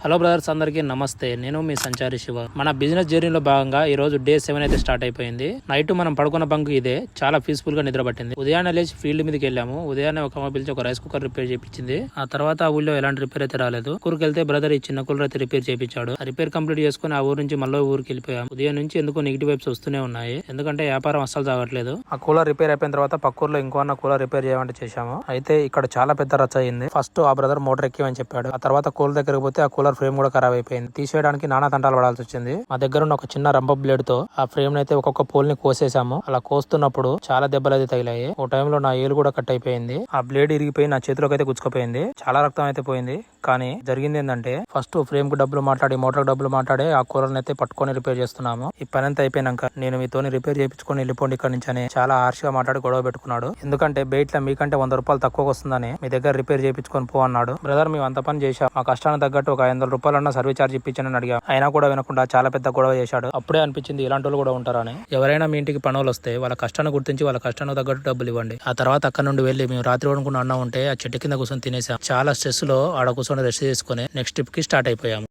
Hello brothers, అందరికీ నమస్తే. నేను మీ సంచారి శివ. మన బిజినెస్ జర్నీలో భాగంగా ఈ రోజు డే 7 అయితే స్టార్ట్ అయిపోయింది. నైట్ మనం పడుకున్న బంక్ ఇదే. చాలా పీస్ఫుల్ గా నిద్ర పట్టింది. ఉదయాన్నే లేచి ఫీల్డ్ మీదకి వెళ్ళాము. ఉదయాన్నే ఒక అమ్మ పిలిచి ఒక రైస్ కుక్కర్ రిపేర్ చేయించింది. ఆ తర్వాత ఆ ఊళ్ళో ఎలాంటి రిపేర్ అయితే రాలేదు. ఊరికి వెళ్తే బ్రదర్ ఈ చిన్న కూలర్ అయితే రిపేర్ చేయించాడు. ఆ రిపేర్ కంప్లీట్ చేసుకుని ఆ ఊరు నుంచి మళ్ళీ ఊరికి వెళ్ళిపోయాం. ఉదయం నుంచి ఎందుకు నెగిటివ్ వైబ్స్ వస్తూనే ఉన్నాయి. ఎందుకంటే వ్యాపారం అస్సలు సాగట్లేదు. ఆ కూలర్ రిపేర్ అయిపోయిన తర్వాత పక్కూర్లో ఇంకో కూలర్ రిపేర్ చేయమంటే చేశాము. అయితే ఇక్కడ చాలా పెద్ద రచ్చ అయింది. ఫస్ట్ ఆ బ్రదర్ మోటార్ ఎక్కిమని చెప్పాడు. ఆ తర్వాత కూలర్ దగ్గరకు పోతే ఆ కూలర్ ఫ్రేమ్ కూడా ఖరాబ్ అయిపోయింది. తీసేయడానికి నానా తంటాలు పడాల్సి వచ్చింది. మా దగ్గర ఉన్న ఒక చిన్న రంప బ్లేడ్ తో ఆ ఫ్రేమ్ అయితే ఒక్కొక్క పోల్ ని కోసేసాము. అలా కోస్తున్నప్పుడు చాలా దెబ్బలు అయితే తగిలాయి. ఓ టైంలో నా ఏలు కూడా కట్ అయిపోయింది. ఆ బ్లేడ్ ఇరిగిపోయి నా చేతిలోకి అయితే గుచ్చుకుపోయింది. చాలా రక్తం అయితే పోయింది. కానీ జరిగింది ఏంటంటే ఫస్ట్ ఫ్రేమ్ కు డబ్బులు మాట్లాడి మోటార్ డబ్బులు మాట్లాడి ఆ కూలర్ అయితే పట్టుకొని రిపేర్ చేస్తున్నాము. ఈ పని అంతా అయిపోయినాక నేను మీతోని రిపేర్ చేయించుకొని వెళ్ళిపోండి ఇక్కడ నుంచి అని చాలా హార్ష్ గా మాట్లాడి గొడవ పెట్టుకున్నాడు. ఎందుకంటే బయట మీకంటే 100 రూపాయలు తక్కువ వస్తుందని మీ దగ్గర రిపేర్ చేయించుకొని పో అన్నాడు. బ్రదర్, మేము అంత పని చేశాం. మా కష్టానికి తగ్గట్టు ఒక 500 రూపాయలన్నా సర్వీస్ చార్జ్ ఇప్పించానని అడిగా. అయినా కూడా వినకుండా చాలా పెద్ద గొడవ చేశాడు. అప్పుడే అనిపించింది ఇలాంటి వాళ్ళు కూడా ఉంటారని. ఎవరైనా మీ ఇంటికి పనులు వస్తే వాళ్ళ కష్టాన్ని గుర్తించి వాళ్ళ కష్టానికి తగ్గట్టు డబ్బులు ఇవ్వండి. ఆ తర్వాత అక్కడ నుండి వెళ్ళి మేము రాత్రి వండుకున్న అన్నం ఉంటే ఆ చెట్టు కింద కూర్చొని తినేసాం. చాలా స్ట్రెస్ లో ఆడ కూర్చొని రెస్ట్ చేసుకుని నెక్స్ట్ ట్రిప్ కి స్టార్ట్ అయిపోయాం.